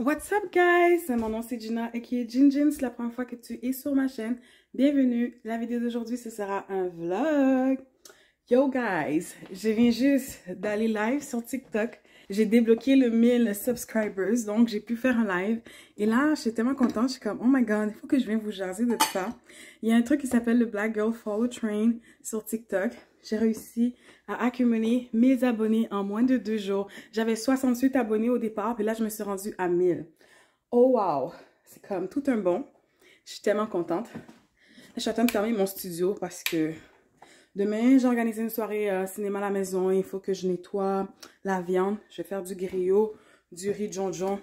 What's up guys? Mon nom c'est Gina et qui est Gin. C'est la première fois que tu es sur ma chaîne. Bienvenue. La vidéo d'aujourd'hui ce sera un vlog. Yo guys, je viens juste d'aller live sur TikTok. J'ai débloqué le 1000 subscribers, donc j'ai pu faire un live. Et là, je suis tellement contente. Je suis comme, oh my god, il faut que je vienne vous jaser de ça. Il y a un truc qui s'appelle le Black Girl Follow Train sur TikTok. J'ai réussi à accumuler 1000 abonnés en moins de 2 jours. J'avais 68 abonnés au départ, puis là, je me suis rendue à 1000. Oh wow! C'est comme tout un bond. Je suis tellement contente. Je suis en train de fermer mon studio parce que demain, j'ai organisé une soirée cinéma à la maison. Il faut que je nettoie la viande. Je vais faire du griot, du riz jonjon.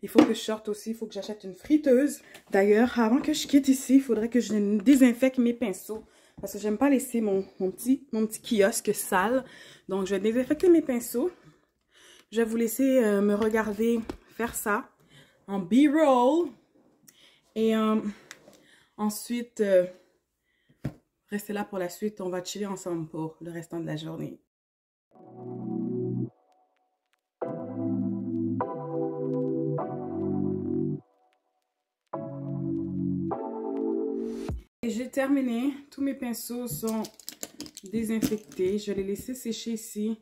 Il faut que je sorte aussi. Il faut que j'achète une friteuse. D'ailleurs, avant que je quitte ici, il faudrait que je désinfecte mes pinceaux. Parce que j'aime pas laisser mon petit kiosque sale. Donc, je vais désinfecter mes pinceaux. Je vais vous laisser me regarder faire ça en B-roll. Et ensuite, restez là pour la suite. On va chiller ensemble pour le restant de la journée. J'ai terminé. Tous mes pinceaux sont désinfectés. Je vais les laisser sécher ici.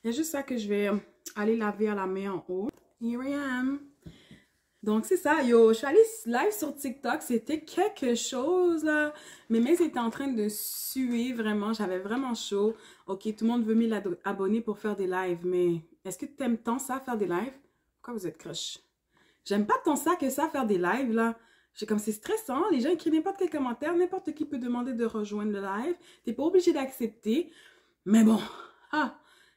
Il y a juste ça que je vais aller laver à la main en haut. Here I am. Donc, c'est ça, yo. Je suis allée live sur TikTok. C'était quelque chose, là. Mes mains étaient en train de suer, vraiment. J'avais vraiment chaud. OK, tout le monde veut 1000 abonnés pour faire des lives. Mais est-ce que tu aimes tant ça, faire des lives? Pourquoi vous êtes crush? J'aime pas tant ça que ça, faire des lives, là. J'ai comme c'est stressant. Les gens écrivent n'importe quel commentaire. N'importe qui peut demander de rejoindre le live. T'es pas obligé d'accepter. Mais bon,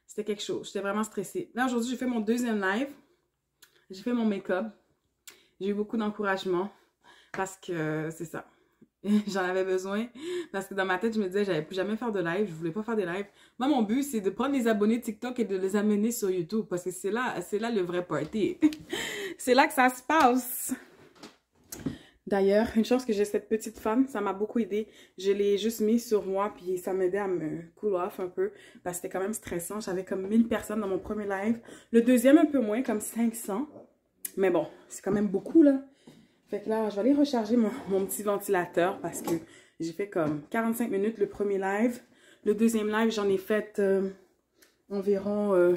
c'était quelque chose. J'étais vraiment stressée. Là, aujourd'hui, j'ai fait mon deuxième live. J'ai fait mon make-up. J'ai eu beaucoup d'encouragement parce que c'est ça. J'en avais besoin parce que dans ma tête, je me disais, j'allais plus jamais faire de live. Je voulais pas faire des lives. Moi, mon but, c'est de prendre les abonnés TikTok et de les amener sur YouTube parce que c'est là le vrai party. C'est là que ça se passe. D'ailleurs, une chance que j'ai cette petite femme, ça m'a beaucoup aidé. Je l'ai juste mis sur moi, puis ça m'aidait à me cool off un peu, parce que c'était quand même stressant. J'avais comme 1000 personnes dans mon premier live. Le deuxième, un peu moins, comme 500. Mais bon, c'est quand même beaucoup, là. Fait que là, je vais aller recharger mon petit ventilateur, parce que j'ai fait comme 45 minutes le premier live. Le deuxième live, j'en ai fait environ...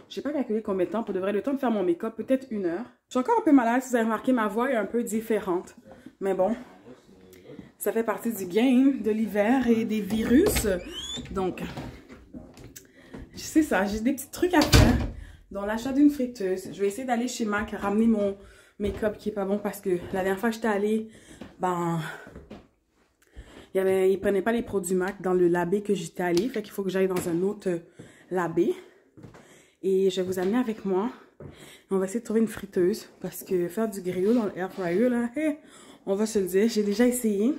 je n'ai pas calculé combien de temps. Pour de vrai, le temps de faire mon make-up, peut-être 1 heure. Je suis encore un peu malade, si vous avez remarqué, ma voix est un peu différente. Mais bon, ça fait partie du game de l'hiver et des virus. Donc, c'est ça, j'ai des petits trucs à faire. Dans l'achat d'une friteuse, je vais essayer d'aller chez Mac ramener mon make-up qui est pas bon parce que la dernière fois que j'étais allée, ben, ils prenaient pas les produits Mac dans le labé que j'étais allée. Fait qu'il faut que j'aille dans un autre labé. Et je vais vous amener avec moi. On va essayer de trouver une friteuse parce que faire du griot dans le air fryer, là, on va se le dire, j'ai déjà essayé.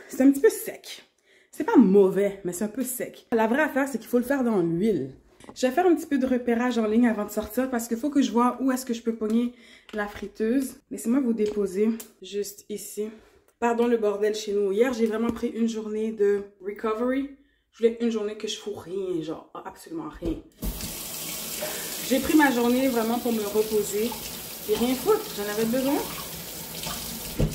C'est un petit peu sec. C'est pas mauvais, mais c'est un peu sec. La vraie affaire, c'est qu'il faut le faire dans l'huile. Je vais faire un petit peu de repérage en ligne avant de sortir parce qu'il faut que je vois où est-ce que je peux pogner la friteuse. Laissez-moi vous déposer juste ici. Pardon le bordel chez nous. Hier, j'ai vraiment pris une journée de recovery. Je voulais une journée que je fous rien, genre absolument rien. J'ai pris ma journée vraiment pour me reposer et rien foutre, j'en avais besoin.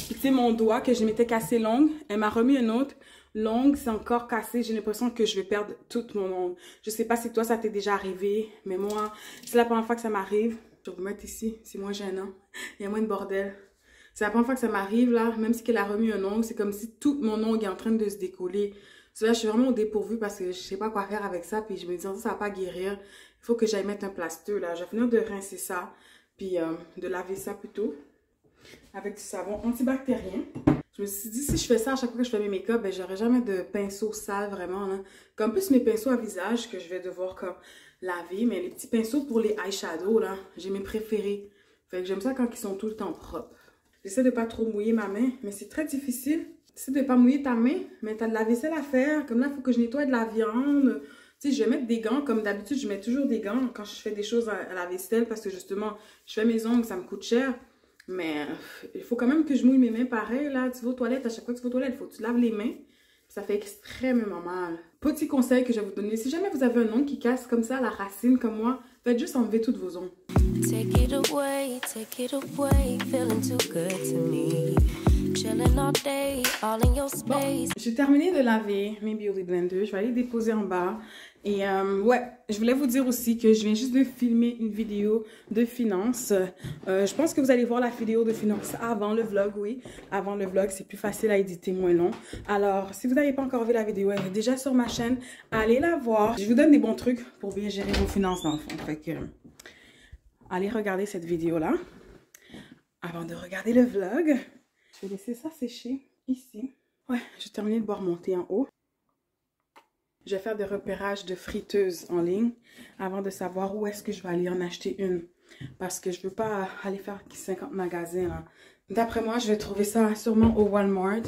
Tu sais, mon doigt que je m'étais cassé longue, elle m'a remis une autre longue, c'est encore cassé. J'ai l'impression que je vais perdre toute mon ongle. Je sais pas si toi ça t'est déjà arrivé, mais moi, c'est la première fois que ça m'arrive. Je vais vous mettre ici, c'est moins gênant. Il y a moins de bordel. C'est la première fois que ça m'arrive là, même si qu'elle a remis un ongle, c'est comme si tout mon ongle est en train de se décoller. Là, je suis vraiment au dépourvu parce que je sais pas quoi faire avec ça. Puis je me dis, ça va pas guérir. Il faut que j'aille mettre un plaster là. Je vais finir de rincer ça. Puis de laver ça plutôt. Avec du savon antibactérien. Je me suis dit, si je fais ça à chaque fois que je fais mes make-up, ben j'aurai jamais de pinceau sale vraiment. Là. Comme plus mes pinceaux à visage que je vais devoir comme laver. Mais les petits pinceaux pour les eyeshadows là, j'ai mes préférés. Fait que j'aime ça quand ils sont tout le temps propres. J'essaie de pas trop mouiller ma main, mais c'est très difficile. T'essaies de pas mouiller ta main, mais t'as de la vaisselle à faire. Comme là, il faut que je nettoie de la viande. Tu sais, je vais mettre des gants. Comme d'habitude, je mets toujours des gants quand je fais des choses à la vaisselle parce que justement, je fais mes ongles, ça me coûte cher. Mais il faut quand même que je mouille mes mains pareil. Là, tu vas aux toilettes, à chaque fois que tu vas aux toilettes, il faut que tu laves les mains. Ça fait extrêmement mal. Petit conseil que je vais vous donner, si jamais vous avez un ongle qui casse comme ça à la racine comme moi, faites juste enlever toutes vos ongles. Take it away, feeling too good to me. Chilling all day, all in your space. Bon, j'ai terminé de laver mes Beauty Blender, je vais aller les déposer en bas. Et ouais, je voulais vous dire aussi que je viens juste de filmer une vidéo de finance. Je pense que vous allez voir la vidéo de finance avant le vlog, oui. Avant le vlog, c'est plus facile à éditer, moins long. Alors, si vous n'avez pas encore vu la vidéo, elle est déjà sur ma chaîne. Allez la voir. Je vous donne des bons trucs pour bien gérer vos finances dans le fond. Fait que, allez regarder cette vidéo-là avant de regarder le vlog. Je vais laisser ça sécher ici. Ouais, j'ai terminé de boire mon thé en haut. Je vais faire des repérages de friteuses en ligne avant de savoir où est-ce que je vais aller en acheter une. Parce que je ne veux pas aller faire 50 magasins là. D'après moi, je vais trouver ça sûrement au Walmart.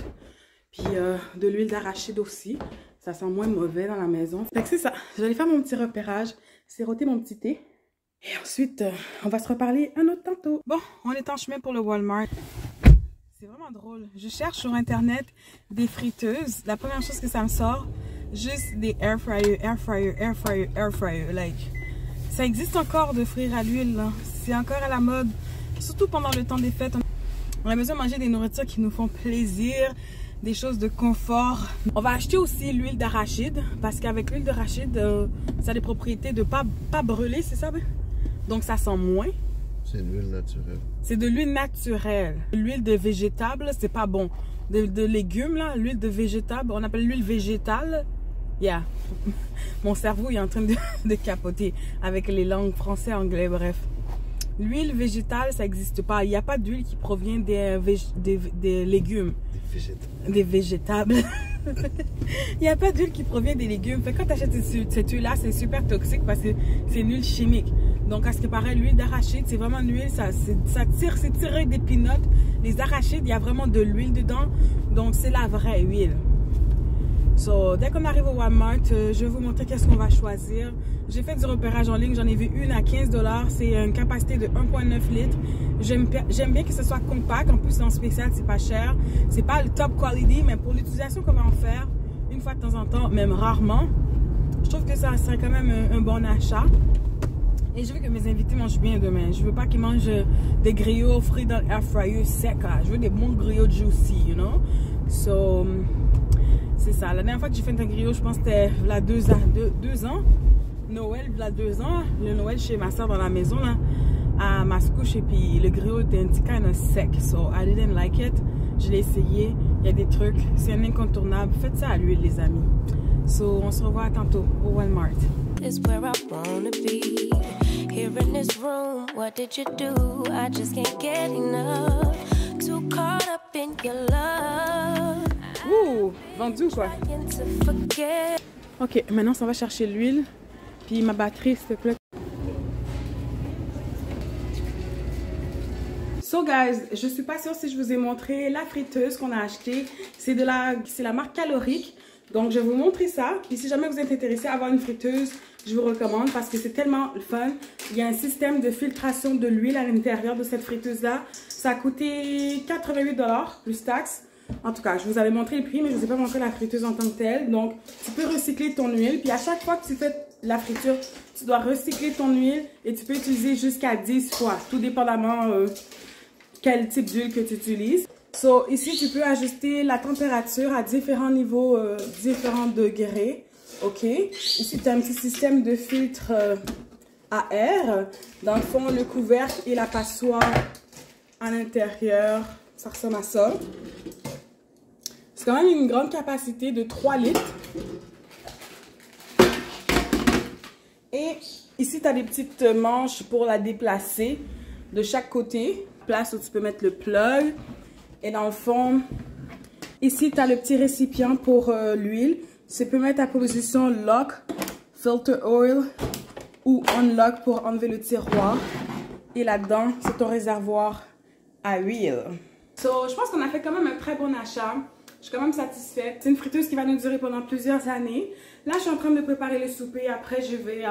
Puis de l'huile d'arachide aussi. Ça sent moins mauvais dans la maison. Fait que c'est ça. Je vais aller faire mon petit repérage, siroter mon petit thé. Et ensuite, on va se reparler un autre tantôt. Bon, on est en chemin pour le Walmart. C'est vraiment drôle. Je cherche sur internet des friteuses. La première chose que ça me sort, juste des air fryer. Like, ça existe encore de frire à l'huile. C'est encore à la mode. Surtout pendant le temps des fêtes. On a besoin de manger des nourritures qui nous font plaisir, des choses de confort. On va acheter aussi l'huile d'arachide parce qu'avec l'huile d'arachide, ça a des propriétés de pas brûler, c'est ça? Donc ça sent moins. C'est de l'huile naturelle. C'est de l'huile naturelle. L'huile de végétable, c'est pas bon. De légumes, là, l'huile de végétable, on appelle l'huile végétale. Yeah. Mon cerveau est en train de capoter avec les langues français, anglais, bref. L'huile végétale, ça n'existe pas. Il n'y a pas d'huile qui provient des légumes. Des végétables. Il n'y a pas d'huile qui provient des légumes. Fait que quand tu achètes cette huile-là, c'est super toxique parce que c'est une huile chimique. Donc, à ce qui paraît, l'huile d'arachide, c'est vraiment une huile, c'est tiré des peanuts. Les arachides, il y a vraiment de l'huile dedans. Donc, c'est la vraie huile. So, dès qu'on arrive au Walmart, je vais vous montrer qu'est-ce qu'on va choisir. J'ai fait du repérage en ligne, j'en ai vu une à 15 $. C'est une capacité de 1,9 litres. J'aime bien que ce soit compact, en plus en spécial, c'est pas cher. C'est pas le top quality, mais pour l'utilisation qu'on va en faire, une fois de temps en temps, même rarement, je trouve que ça serait quand même un bon achat. Et je veux que mes invités mangent bien demain. Je veux pas qu'ils mangent des griots frits dans l'air fryer sec. Je veux des bons griots juicy, you know. So, c'est ça. La dernière fois que j'ai fait un griot, je pense que c'était il y a 2 ans. Noël, il y a 2 ans. Le Noël chez ma soeur dans la maison, là, à Mascouche. Et puis le griot était un petit kind of sec. So, I didn't like it. Je l'ai essayé. Il y a des trucs. C'est un incontournable. Faites ça à l'huile, les amis. So, on se revoit tantôt au Walmart. Is where I wanna be. Here in this room, what did you do? I just can't get enough. Too caught up in your love. Ouh, vendu quoi? Ok, maintenant ça va chercher l'huile. Puis ma batterie, s'il te plaît. So guys, je suis pas sûre si je vous ai montré la friteuse qu'on a achetée. C'est la marque Calorique. Donc je vais vous montrer ça. Puis si jamais vous êtes intéressé à avoir une friteuse, je vous recommande parce que c'est tellement fun. Il y a un système de filtration de l'huile à l'intérieur de cette friteuse-là. Ça a coûté 88 $ plus taxes. En tout cas, je vous avais montré le prix, mais je ne vous ai pas montré la friteuse en tant que telle. Donc, tu peux recycler ton huile. Puis à chaque fois que tu fais la friture, tu dois recycler ton huile et tu peux utiliser jusqu'à 10 fois, tout dépendamment quel type d'huile que tu utilises. So, ici, tu peux ajuster la température à différents niveaux, différents degrés. OK. Ici, tu as un petit système de filtre à air. Dans le fond, le couvercle et la passoire à l'intérieur, ça ressemble à ça. C'est quand même une grande capacité de 3 litres. Et ici, tu as des petites manches pour la déplacer de chaque côté. Place où tu peux mettre le plug. Et dans le fond, ici, tu as le petit récipient pour l'huile. Tu peux mettre à position lock, filter oil ou unlock pour enlever le tiroir. Et là-dedans, c'est ton réservoir à huile. So, je pense qu'on a fait quand même un très bon achat. Je suis quand même satisfaite. C'est une friteuse qui va nous durer pendant plusieurs années. Là, je suis en train de préparer le souper. Après, je vais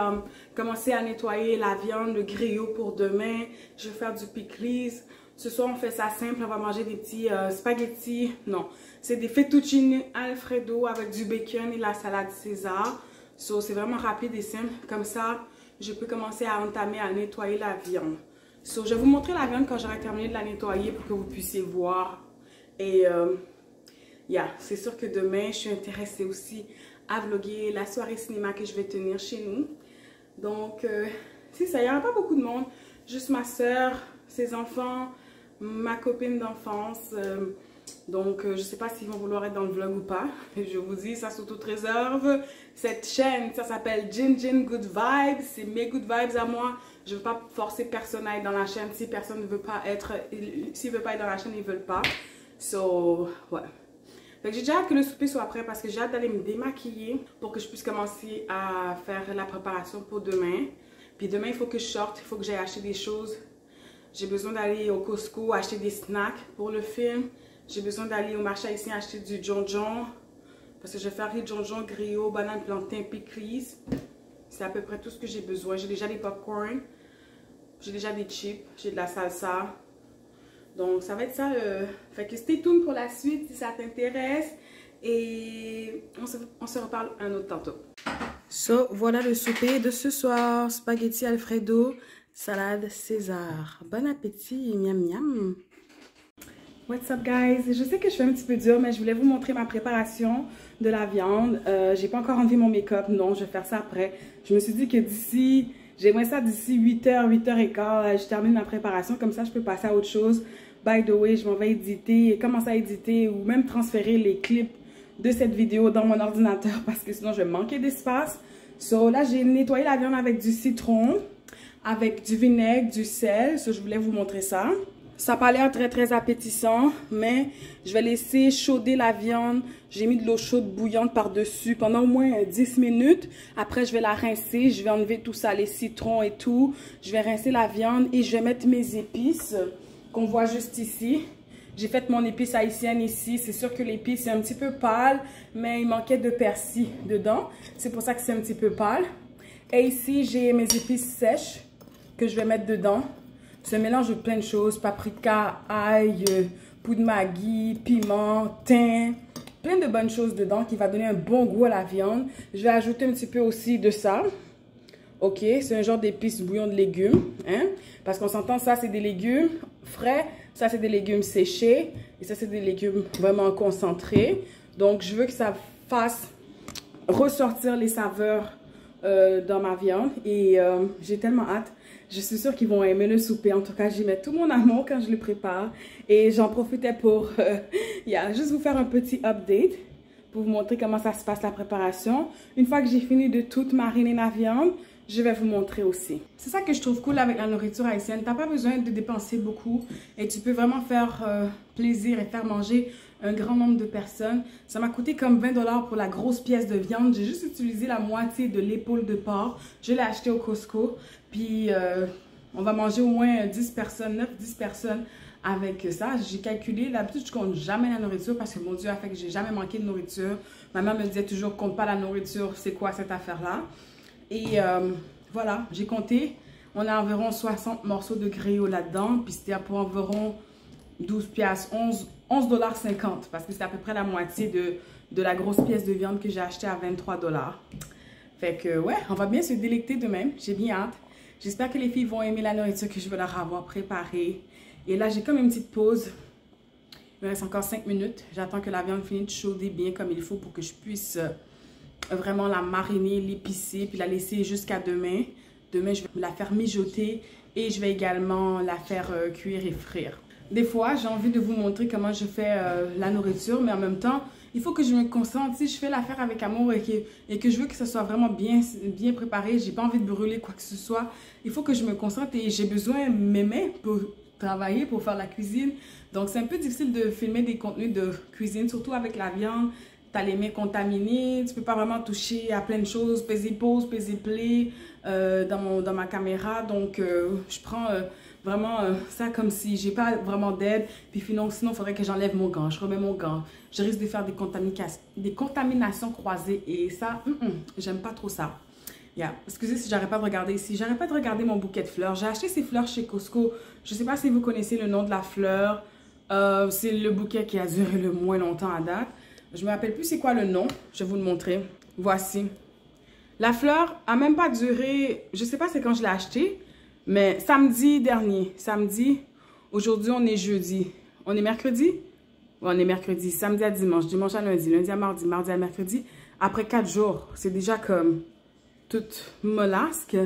commencer à nettoyer la viande, le griot pour demain. Je vais faire du pickles. Ce soir, on fait ça simple. On va manger des petits spaghettis. Non, c'est des fettuccine Alfredo avec du bacon et la salade César. So, c'est vraiment rapide et simple. Comme ça, je peux commencer à entamer à nettoyer la viande. So, je vais vous montrer la viande quand j'aurai terminé de la nettoyer pour que vous puissiez voir. Et c'est sûr que demain, je suis intéressée aussi à vlogger la soirée cinéma que je vais tenir chez nous. Donc, c'est ça. Il n'y aura pas beaucoup de monde. Juste ma soeur, ses enfants, ma copine d'enfance. Donc, je ne sais pas s'ils vont vouloir être dans le vlog ou pas. Je vous dis, ça s'auto-réserve. Cette chaîne, ça s'appelle Gin Good Vibes. C'est mes good vibes à moi. Je ne veux pas forcer personne à être dans la chaîne. Si personne ne veut pas être... S'il ne veut pas être dans la chaîne, ils ne veulent pas. So, ouais. J'ai déjà hâte que le souper soit prêt parce que j'ai hâte d'aller me démaquiller pour que je puisse commencer à faire la préparation pour demain. Puis demain, il faut que je sorte. Il faut que j'aille acheter des choses. J'ai besoin d'aller au Costco acheter des snacks pour le film. J'ai besoin d'aller au marché haïtien acheter du jonjon. Parce que je vais faire riz jonjon, griot, banane, plantain, pickles. C'est à peu près tout ce que j'ai besoin. J'ai déjà des popcorn. J'ai déjà des chips. J'ai de la salsa. Donc ça va être ça. Fait que stay tuned pour la suite si ça t'intéresse. Et on se reparle un autre tantôt. So, voilà le souper de ce soir. Spaghetti Alfredo, salade César. Bon appétit, miam miam. What's up guys? Je sais que je fais un petit peu dur, mais je voulais vous montrer ma préparation de la viande. J'ai pas encore enlevé mon make-up, non, je vais faire ça après. Je me suis dit que j'aimerais ça d'ici 8h, 8h15, je termine ma préparation, comme ça je peux passer à autre chose. By the way, je m'en vais éditer, commencer à éditer ou même transférer les clips de cette vidéo dans mon ordinateur parce que sinon je vais manquer d'espace. So là, j'ai nettoyé la viande avec du citron, avec du vinaigre, du sel. So, je voulais vous montrer ça. Ça n'a pas l'air très très appétissant, mais je vais laisser chauder la viande. J'ai mis de l'eau chaude bouillante par-dessus pendant au moins 10 minutes. Après, je vais la rincer. Je vais enlever tout ça, les citrons et tout. Je vais rincer la viande et je vais mettre mes épices qu'on voit juste ici. J'ai fait mon épice haïtienne ici. C'est sûr que l'épice est un petit peu pâle, mais il manquait de persil dedans. C'est pour ça que c'est un petit peu pâle. Et ici, j'ai mes épices sèches que je vais mettre dedans. C'est un mélange de plein de choses. Paprika, ail, poudre Maggi, piment, thym. Plein de bonnes choses dedans qui va donner un bon goût à la viande. Je vais ajouter un petit peu aussi de ça. Ok, c'est un genre d'épices bouillon de légumes. Hein? Parce qu'on s'entend, ça c'est des légumes frais. Ça c'est des légumes séchés. Et ça c'est des légumes vraiment concentrés. Donc je veux que ça fasse ressortir les saveurs dans ma viande. Et j'ai tellement hâte. Je suis sûre qu'ils vont aimer le souper. En tout cas, j'y mets tout mon amour quand je le prépare. Et j'en profitais pour juste vous faire un petit update pour vous montrer comment ça se passe la préparation. Une fois que j'ai fini de tout mariner la viande, je vais vous montrer aussi. C'est ça que je trouve cool avec la nourriture haïtienne. Tu n'as pas besoin de dépenser beaucoup et tu peux vraiment faire plaisir et faire manger un grand nombre de personnes. Ça m'a coûté comme 20 $ pour la grosse pièce de viande. J'ai juste utilisé la moitié de l'épaule de porc. Je l'ai acheté au Costco. Puis, on va manger au moins 10 personnes, 9-10 personnes avec ça. J'ai calculé. D'habitude, je compte jamais la nourriture parce que mon Dieu a fait que j'ai jamais manqué de nourriture. Ma mère me disait toujours, compte pas la nourriture. C'est quoi cette affaire-là? Et voilà, j'ai compté. On a environ 60 morceaux de griot là-dedans. Puis, c'était pour environ 12 piastres, 11,50 $. Parce que c'est à peu près la moitié de la grosse pièce de viande que j'ai achetée à 23 $. Fait que, ouais, on va bien se délecter demain. J'ai bien hâte. J'espère que les filles vont aimer la nourriture que je vais leur avoir préparée. Et là, j'ai comme une petite pause. Il me reste encore 5 minutes. J'attends que la viande finisse de chauder bien comme il faut pour que je puisse vraiment la mariner, l'épicer, puis la laisser jusqu'à demain. Demain, je vais la faire mijoter et je vais également la faire cuire et frire. Des fois, j'ai envie de vous montrer comment je fais la nourriture, mais en même temps, il faut que je me concentre. Si je fais l'affaire avec amour et que je veux que ça soit vraiment bien préparé, j'ai pas envie de brûler quoi que ce soit, il faut que je me concentre et j'ai besoin de mes mains pour travailler, pour faire la cuisine. Donc, c'est un peu difficile de filmer des contenus de cuisine, surtout avec la viande. Tu as les mains contaminées, tu peux pas vraiment toucher à plein de choses, peser pause, peser play dans ma caméra. Donc, je prends vraiment ça comme si j'ai pas vraiment d'aide. Puis sinon, il faudrait que j'enlève mon gant, je remets mon gant. Je risque de faire des contaminations croisées et ça, j'aime pas trop ça. Yeah. Excusez si j'arrête pas de regarder ici. J'arrête pas de regarder mon bouquet de fleurs. J'ai acheté ces fleurs chez Costco. Je sais pas si vous connaissez le nom de la fleur. C'est le bouquet qui a duré le moins longtemps à date. Je me rappelle plus c'est quoi le nom. Je vais vous le montrer. Voici. La fleur a même pas duré, je sais pas c'est quand je l'ai acheté, mais samedi dernier. Samedi, aujourd'hui on est jeudi. On est mercredi? Ouais, on est mercredi. Samedi à dimanche, dimanche à lundi, lundi à mardi, mardi à mercredi. Après 4 jours, c'est déjà comme toute mollasque.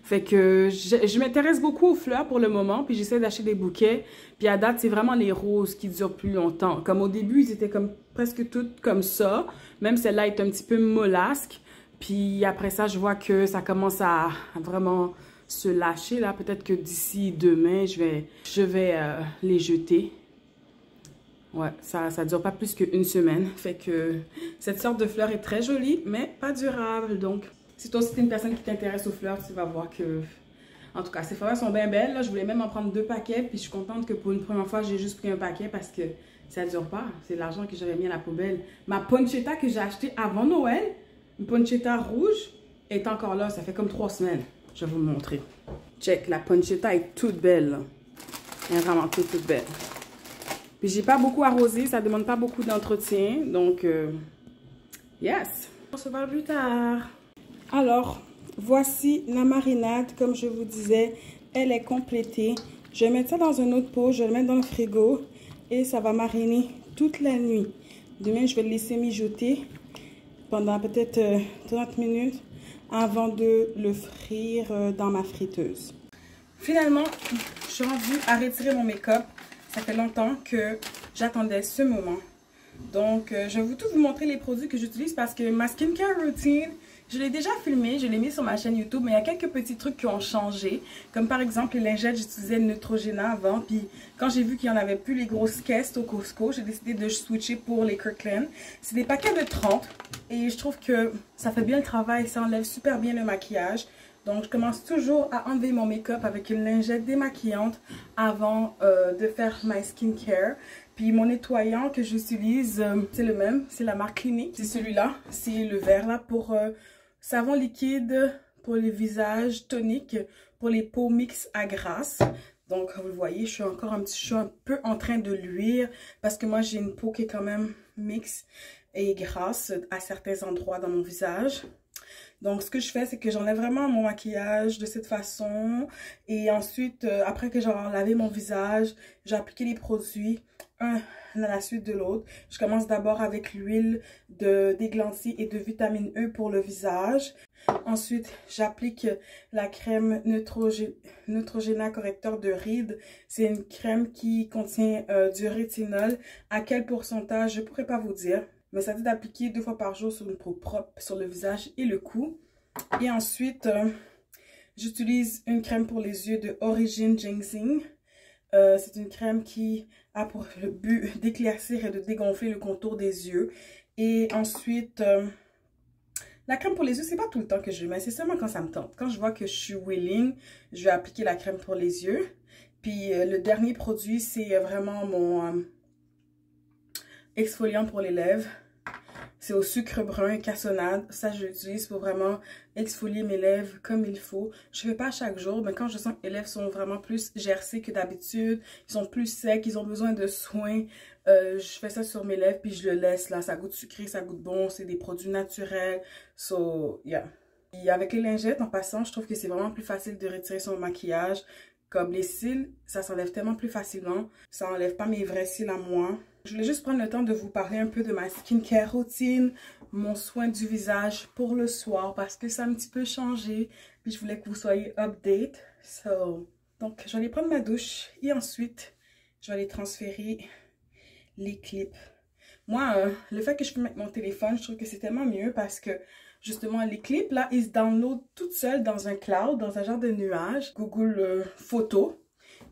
Fait que je m'intéresse beaucoup aux fleurs pour le moment, puis j'essaie d'acheter des bouquets. Puis à date, c'est vraiment les roses qui durent plus longtemps. Comme au début, ils étaient comme presque toutes comme ça. Même celle-là est un petit peu mollasque. Puis après ça, je vois que ça commence à vraiment se lâcher là. Peut-être que d'ici demain, je vais les jeter. Ouais, ça dure pas plus qu'une semaine. Fait que cette sorte de fleur est très jolie, mais pas durable. Donc, si toi aussi t'es une personne qui t'intéresse aux fleurs, tu vas voir que... En tout cas, ces fleurs sont bien belles. Là, je voulais même en prendre 2 paquets. Puis je suis contente que pour une première fois, j'ai juste pris un paquet parce que ça dure pas. C'est l'argent que j'avais mis à la poubelle. Ma ponchetta que j'ai achetée avant Noël, une ponchetta rouge, est encore là. Ça fait comme 3 semaines. Je vais vous le montrer. Check, la ponchetta est toute belle. Là. Elle est vraiment toute belle. Puis j'ai pas beaucoup arrosé. Ça demande pas beaucoup d'entretien. Donc, yes. On se voit plus tard. Alors, voici la marinade. Comme je vous disais, elle est complétée. Je vais mettre ça dans un autre pot. Je vais le mettre dans le frigo. Et ça va mariner toute la nuit. Demain, je vais le laisser mijoter pendant peut-être 30 minutes avant de le frire dans ma friteuse. Finalement, je suis rendue à retirer mon make-up. Ça fait longtemps que j'attendais ce moment. Donc, je vais tout vous montrer les produits que j'utilise parce que ma skincare routine, je l'ai déjà filmé, je l'ai mis sur ma chaîne YouTube, mais il y a quelques petits trucs qui ont changé. Comme par exemple, les lingettes, j'utilisais Neutrogena avant. Puis quand j'ai vu qu'il n'y en avait plus les grosses caisses au Costco, j'ai décidé de switcher pour les Kirkland. C'est des paquets de 30 et je trouve que ça fait bien le travail, ça enlève super bien le maquillage. Donc, je commence toujours à enlever mon make-up avec une lingette démaquillante avant de faire my skincare. Puis mon nettoyant que j'utilise, c'est le même, c'est la marque Clinique. C'est celui-là, c'est le vert là pour savon liquide pour les visages, tonique pour les peaux mixtes à grasse. Donc, vous le voyez, je suis un peu en train de luire parce que moi, j'ai une peau qui est quand même mixte et grasse à certains endroits dans mon visage. Donc, ce que je fais, c'est que j'enlève vraiment mon maquillage de cette façon. Et ensuite, après que j'ai lavé mon visage, j'ai appliqué les produits, un à la suite de l'autre. Je commence d'abord avec l'huile d'églantier et de vitamine E pour le visage. Ensuite, j'applique la crème Neutrogena correcteur de rides. C'est une crème qui contient du rétinol. À quel pourcentage, je ne pourrais pas vous dire. Mais ça dit d'appliquer 2 fois par jour sur une peau propre, sur le visage et le cou. Et ensuite, j'utilise une crème pour les yeux de Origin Ginseng. C'est une crème qui a pour le but d'éclaircir et de dégonfler le contour des yeux. Et ensuite, la crème pour les yeux, c'est pas tout le temps que je le mets, c'est seulement quand ça me tente. Quand je vois que je suis willing, je vais appliquer la crème pour les yeux. Puis le dernier produit, c'est vraiment mon... exfoliant pour les lèvres. C'est au sucre brun et cassonade. Ça, je l'utilise pour vraiment exfolier mes lèvres comme il faut. Je ne fais pas chaque jour, mais quand je sens que mes lèvres sont vraiment plus gercées que d'habitude, ils sont plus secs, ils ont besoin de soins, je fais ça sur mes lèvres puis je le laisse là. Ça goûte sucré, ça goûte bon, c'est des produits naturels. So, yeah. Et avec les lingettes, en passant, je trouve que c'est vraiment plus facile de retirer son maquillage. Comme les cils, ça s'enlève tellement plus facilement. Ça n'enlève pas mes vrais cils à moi. Je voulais juste prendre le temps de vous parler un peu de ma skincare routine, mon soin du visage pour le soir parce que ça a un petit peu changé. Puis je voulais que vous soyez update. Donc, je vais aller prendre ma douche et ensuite, je vais aller transférer les clips. Moi, le fait que je filme avec mon téléphone, je trouve que c'est tellement mieux parce que justement, les clips, là, ils se downloadent toutes seules dans un cloud, dans un genre de nuage, Google Photos.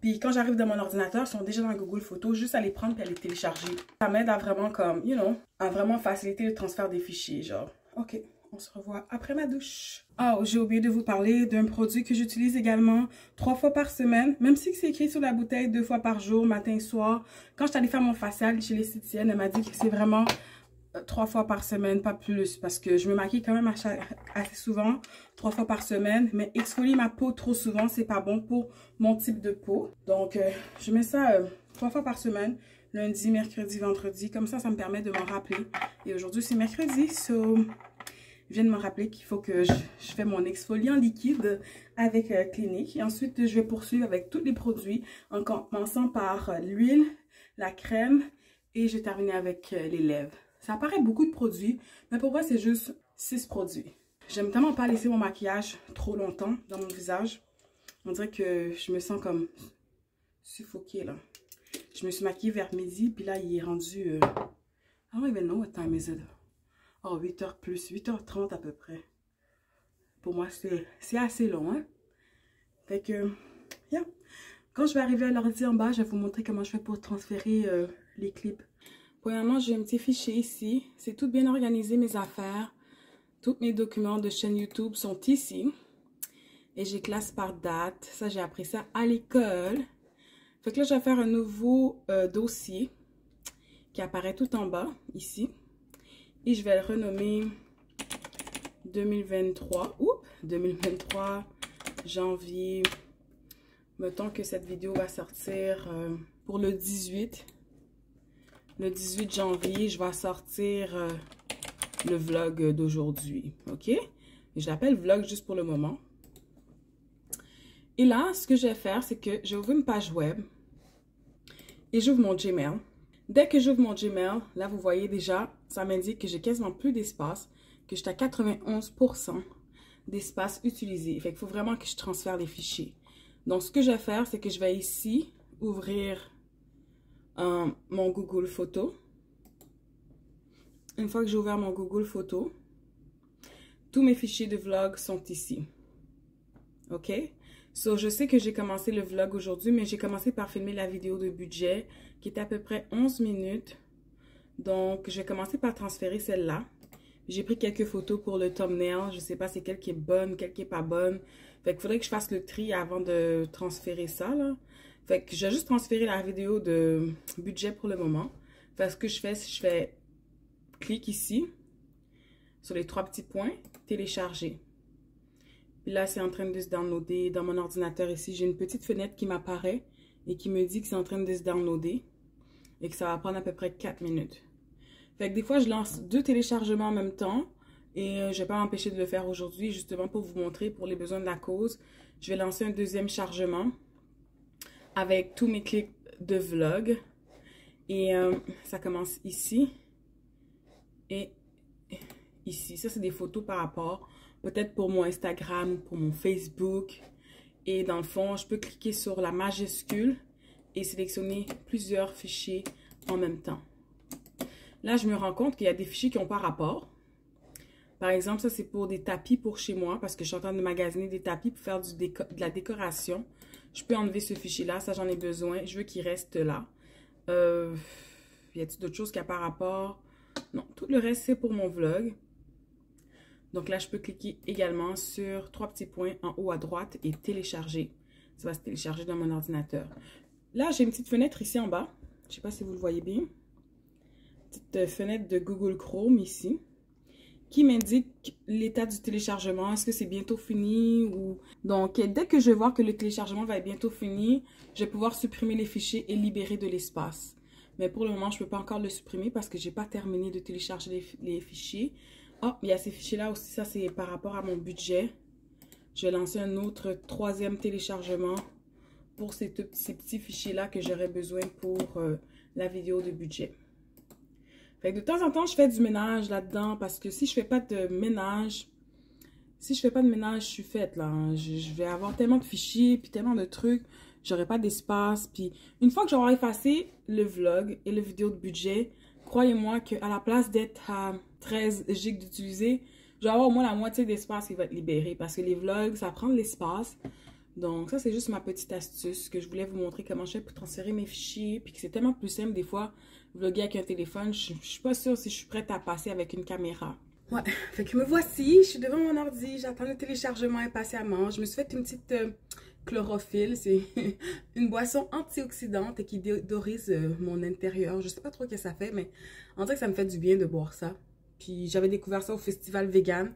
Puis quand j'arrive dans mon ordinateur, ils sont déjà dans Google Photos, juste à les prendre et à les télécharger. Ça m'aide à vraiment comme, you know, à vraiment faciliter le transfert des fichiers, genre. Ok, on se revoit après ma douche. Oh, j'ai oublié de vous parler d'un produit que j'utilise également 3 fois par semaine. Même si c'est écrit sur la bouteille 2 fois par jour, matin et soir. Quand je suis allée faire mon facial chez l'esthéticienne, elle m'a dit que c'est vraiment 3 fois par semaine, pas plus, parce que je me maquille quand même assez souvent, 3 fois par semaine, mais exfolier ma peau trop souvent, c'est pas bon pour mon type de peau. Donc, je mets ça 3 fois par semaine, lundi, mercredi, vendredi, comme ça me permet de m'en rappeler. Et aujourd'hui, c'est mercredi, so je viens de me rappeler qu'il faut que je fais mon exfoliant liquide avec Clinique. Et ensuite, je vais poursuivre avec tous les produits, en commençant par l'huile, la crème, et je vais terminer avec les lèvres. Ça paraît beaucoup de produits, mais pour moi, c'est juste 6 produits. J'aime tellement pas laisser mon maquillage trop longtemps dans mon visage. On dirait que je me sens comme suffoquée, là. Je me suis maquillée vers midi, puis là, il est rendu... I don't even know what time is it. Oh, 8h plus, 8h30 à peu près. Pour moi, c'est assez long, hein. Fait que, yeah. Quand je vais arriver à l'ordi en bas, je vais vous montrer comment je fais pour transférer les clips. Premièrement, j'ai un petit fichier ici. C'est tout bien organisé, mes affaires. Tous mes documents de chaîne YouTube sont ici. Et j'ai classe par date. Ça, j'ai appris ça à l'école. Fait que là, je vais faire un nouveau dossier qui apparaît tout en bas, ici. Et je vais le renommer 2023. Oups, 2023, janvier. Mettons que cette vidéo va sortir pour le 18. Le 18 janvier, je vais sortir le vlog d'aujourd'hui, ok? Et je l'appelle vlog juste pour le moment. Et là, ce que je vais faire, c'est que j'ouvre une page web et j'ouvre mon Gmail. Dès que j'ouvre mon Gmail, là, vous voyez déjà, ça m'indique que j'ai quasiment plus d'espace, que j'étais à 91% d'espace utilisé. Fait qu'il faut vraiment que je transfère les fichiers. Donc, ce que je vais faire, c'est que je vais ici ouvrir mon Google Photos. Une fois que j'ai ouvert mon Google Photos, tous mes fichiers de vlog sont ici. OK? So, je sais que j'ai commencé le vlog aujourd'hui, mais j'ai commencé par filmer la vidéo de budget qui est à peu près 11 minutes. Donc, je vais commencer par transférer celle-là. J'ai pris quelques photos pour le thumbnail. Je ne sais pas c'est quelle qui est bonne, quelle qui n'est pas bonne. Fait qu'il faudrait que je fasse le tri avant de transférer ça, là. Fait que je vais juste transférer la vidéo de budget pour le moment. Fait que ce que je fais, c'est que je fais clic ici, sur les 3 petits points, télécharger. Puis là, c'est en train de se downloader dans mon ordinateur ici. J'ai une petite fenêtre qui m'apparaît et qui me dit que c'est en train de se downloader et que ça va prendre à peu près 4 minutes. Fait que des fois, je lance 2 téléchargements en même temps. Et je ne vais pas m'empêcher de le faire aujourd'hui, justement pour vous montrer, pour les besoins de la cause. Je vais lancer un deuxième chargement avec tous mes clips de vlog. Et ça commence ici et ici. Ça, c'est des photos par rapport, peut-être pour mon Instagram ou pour mon Facebook. Et dans le fond, je peux cliquer sur la majuscule et sélectionner plusieurs fichiers en même temps. Là, je me rends compte qu'il y a des fichiers qui n'ont pas rapport. Par exemple, ça, c'est pour des tapis pour chez moi parce que je suis en train de magasiner des tapis pour faire de la décoration. Je peux enlever ce fichier-là. Ça, j'en ai besoin. Je veux qu'il reste là. Y a-t-il d'autres choses qui n'ont pas rapport? Non, tout le reste, c'est pour mon vlog. Donc là, je peux cliquer également sur 3 petits points en haut à droite et télécharger. Ça va se télécharger dans mon ordinateur. Là, j'ai une petite fenêtre ici en bas. Je ne sais pas si vous le voyez bien. Petite fenêtre de Google Chrome ici, qui m'indique l'état du téléchargement. Est-ce que c'est bientôt fini ou... Donc, dès que je vais voir que le téléchargement va être bientôt fini, je vais pouvoir supprimer les fichiers et libérer de l'espace. Mais pour le moment, je ne peux pas encore le supprimer parce que je n'ai pas terminé de télécharger les fichiers. Oh, il y a ces fichiers-là aussi. Ça, c'est par rapport à mon budget. Je vais lancer un autre 3e téléchargement pour ces petits fichiers-là que j'aurais besoin pour la vidéo de budget. Fait que de temps en temps, je fais du ménage là-dedans parce que si je fais pas de ménage, je suis faite là. Je vais avoir tellement de fichiers puis tellement de trucs, j'aurai pas d'espace. Puis une fois que j'aurai effacé le vlog et le vidéo de budget, croyez-moi qu'à la place d'être à 13 GB d'utiliser, je vais avoir au moins la moitié d'espace qui va être libéré parce que les vlogs, ça prend de l'espace. Donc ça, c'est juste ma petite astuce que je voulais vous montrer comment je fais pour transférer mes fichiers. Puis que c'est tellement plus simple des fois, vlogger avec un téléphone. Je suis pas sûre si je suis prête à passer avec une caméra. Ouais, fait que me voici, je suis devant mon ordi, j'attends le téléchargement impatiemment. Je me suis fait une petite chlorophylle. C'est une boisson antioxydante et qui déodorise mon intérieur. Je sais pas trop ce que ça fait, mais on dirait que ça me fait du bien de boire ça. Puis j'avais découvert ça au festival vegan.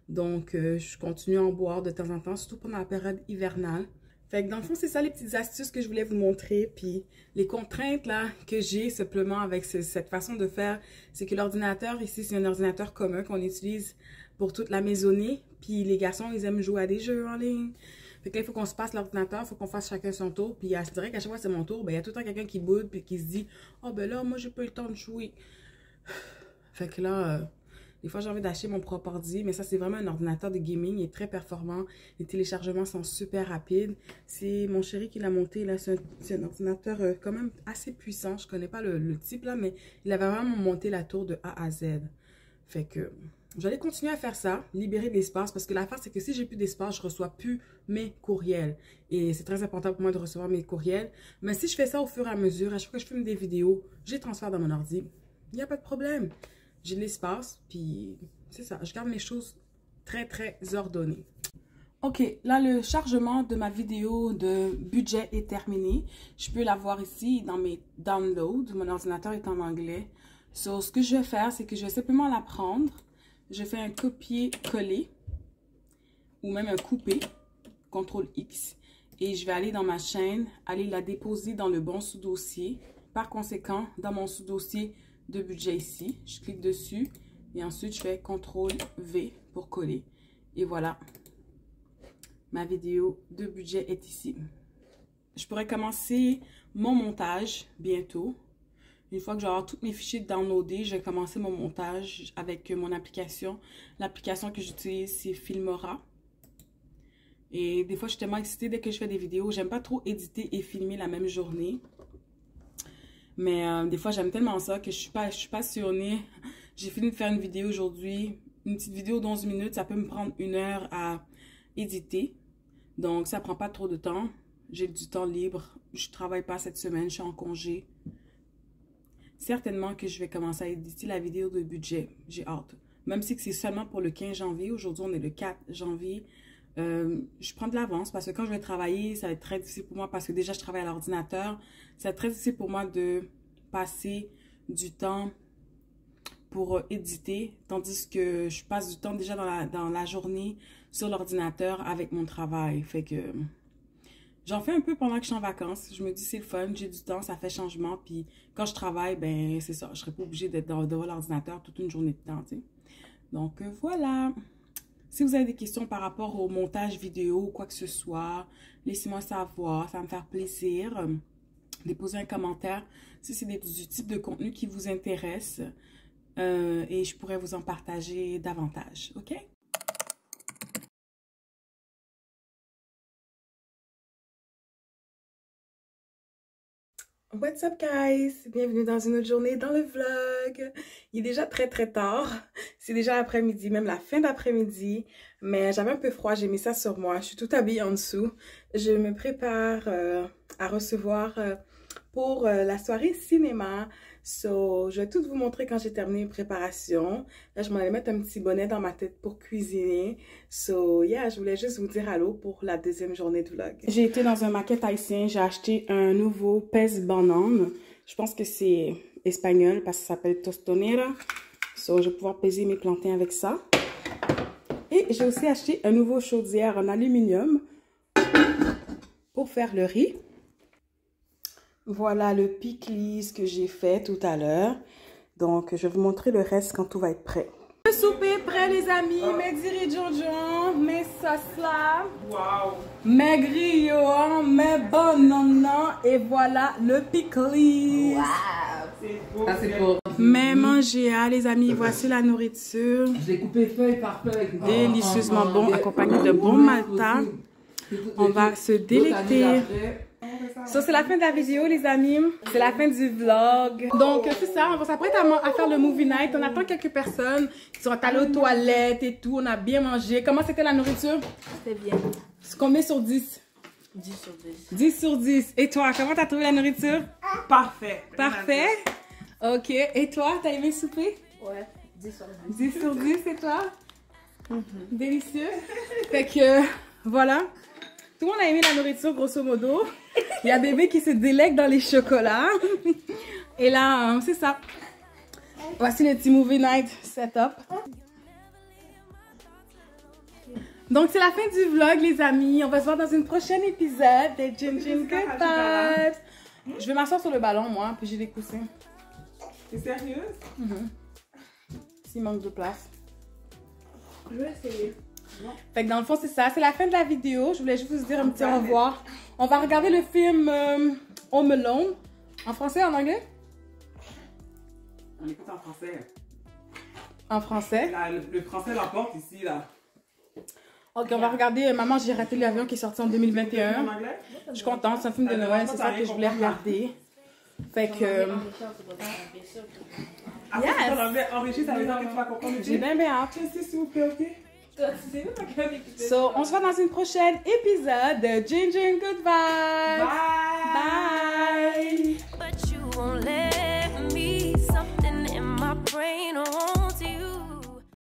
Donc je continue à en boire de temps en temps, surtout pendant la période hivernale. Fait que dans le fond, c'est ça les petites astuces que je voulais vous montrer. Puis les contraintes là que j'ai simplement avec cette façon de faire, c'est que l'ordinateur ici, c'est un ordinateur commun qu'on utilise pour toute la maisonnée. Puis les garçons, ils aiment jouer à des jeux en ligne. Fait que là, il faut qu'on se passe l'ordinateur, il faut qu'on fasse chacun son tour. Puis c'est vrai qu'à chaque fois c'est mon tour, ben il y a tout le temps quelqu'un qui boude puis qui se dit « Oh ben là, moi j'ai pas eu le temps de jouer. » Fait que là... Des fois, j'ai envie d'acheter mon propre ordi, mais ça, c'est vraiment un ordinateur de gaming. Il est très performant. Les téléchargements sont super rapides. C'est mon chéri qui l'a monté, là. C'est un ordinateur quand même assez puissant. Je connais pas le type, là, mais il avait vraiment monté la tour de A à Z. Fait que j'allais continuer à faire ça, libérer de l'espace, parce que l'affaire, c'est que si j'ai plus d'espace, je reçois plus mes courriels. Et c'est très important pour moi de recevoir mes courriels. Mais si je fais ça au fur et à mesure, à chaque fois que je filme des vidéos, je les transfère dans mon ordi. Il n'y a pas de problème. J'ai de l'espace, puis c'est ça. Je garde mes choses très, très ordonnées. Ok, là, le chargement de ma vidéo de budget est terminé. Je peux la voir ici dans mes downloads. Mon ordinateur est en anglais. So, ce que je vais faire, c'est que je vais simplement la prendre. Je fais un copier-coller ou même un couper, CTRL-X. Et je vais aller dans ma chaîne, aller la déposer dans le bon sous-dossier. Par conséquent, dans mon sous-dossier de budget ici, je clique dessus et ensuite je fais CTRL-V pour coller. Et voilà, ma vidéo de budget est ici. Je pourrais commencer mon montage bientôt. Une fois que je vais avoir tous mes fichiers downloadés, je vais commencer mon montage avec mon application. L'application que j'utilise, c'est Filmora. Et des fois, je suis tellement excitée dès que je fais des vidéos. J'aime pas trop éditer et filmer la même journée. Mais des fois, j'aime tellement ça que je suis passionnée. J'ai fini de faire une vidéo aujourd'hui. Une petite vidéo d'11 minutes, ça peut me prendre 1 heure à éditer. Donc, ça prend pas trop de temps. J'ai du temps libre. Je travaille pas cette semaine, je suis en congé. Certainement que je vais commencer à éditer la vidéo de budget. J'ai hâte. Même si c'est seulement pour le 15 janvier. Aujourd'hui, on est le 4 janvier. Je prends de l'avance parce que quand je vais travailler, ça va être très difficile pour moi parce que déjà je travaille à l'ordinateur. Ça va être très difficile pour moi de passer du temps pour éditer, tandis que je passe du temps déjà dans la journée sur l'ordinateur avec mon travail. Fait que j'en fais un peu pendant que je suis en vacances. Je me dis c'est le fun, j'ai du temps, ça fait changement. Puis quand je travaille, ben c'est ça, je serais pas obligée d'être devant l'ordinateur toute une journée de temps, tu sais. Donc voilà. Si vous avez des questions par rapport au montage vidéo ou quoi que ce soit, laissez-moi savoir, ça va me faire plaisir. Déposez un commentaire si c'est du type de contenu qui vous intéresse et je pourrais vous en partager davantage, ok? What's up guys? Bienvenue dans une autre journée dans le vlog. Il est déjà très très tard. C'est déjà l'après-midi, même la fin d'après-midi. Mais j'avais un peu froid, j'ai mis ça sur moi. Je suis toute habillée en dessous. Je me prépare à recevoir pour la soirée cinéma. So, je vais tout vous montrer quand j'ai terminé les préparations. Là, je m'en allais mettre un petit bonnet dans ma tête pour cuisiner. So, yeah, je voulais juste vous dire allô pour la deuxième journée de vlog. J'ai été dans un market haïtien. J'ai acheté un nouveau pez banane. Je pense que c'est espagnol parce que ça s'appelle tostonera. So, je vais pouvoir peser mes plantains avec ça. Et j'ai aussi acheté un nouveau chaudière en aluminium pour faire le riz. Voilà le pickles que j'ai fait tout à l'heure. Donc, je vais vous montrer le reste quand tout va être prêt. Le souper est prêt, les amis. Mes dirigeants, mes sauces là. Wow. Mes grillons, mes bananes. Et voilà le pickles. Wow. C'est beau. Ça, c'est beau. Mais mangez, hein, les amis. Voici la nourriture. Je l'ai coupé feuille par feuille. Délicieusement bon, accompagné de bon malta. On va se délecter. So, c'est la fin de la vidéo, les amis. C'est la fin du vlog. Donc, c'est ça. On va s'apprêter à faire le movie night. On attend quelques personnes qui sont allées aux toilettes et tout. On a bien mangé. Comment c'était la nourriture? C'était bien. Combien sur 10? 10 sur 10. 10 sur 10. Et toi, comment t'as trouvé la nourriture? Parfait. Parfait? Ok. Et toi, t'as aimé le souper? Ouais, 10 sur 10. 10 sur 10, et toi? Délicieux. Fait que, voilà. Tout le monde a aimé la nourriture, grosso modo. Il y a bébé qui se délègue dans les chocolats. Et là, c'est ça. Voici le petit movie night setup. Donc, c'est la fin du vlog, les amis. On va se voir dans une prochaine épisode de Gin Good Vibes. Je vais m'asseoir sur le ballon, moi, puis j'ai des coussins. T'es sérieuse? S'il manque de place. Je vais essayer. Fait que dans le fond, c'est ça. C'est la fin de la vidéo. Je voulais juste vous dire un petit au revoir. On va regarder le film Home Alone. En français, en anglais? On écoute en français. En français. Là, le français l'emporte ici, là. Ok, on va regarder Maman, j'ai raté l'avion qui est sorti en 2021. En anglais? Je suis contente, c'est un film de Noël, c'est ça que je voulais regarder. Fait que... Ah, Yes. c'est en anglais enrichi, ça veut dire que tu vas comprendre le J'ai bien hâte. Merci, s'il vous plaît, ok? So, on se voit dans une prochaine épisode de Gin Good Vibes. Bye! Bye! But you won't let me. Something in my brain won't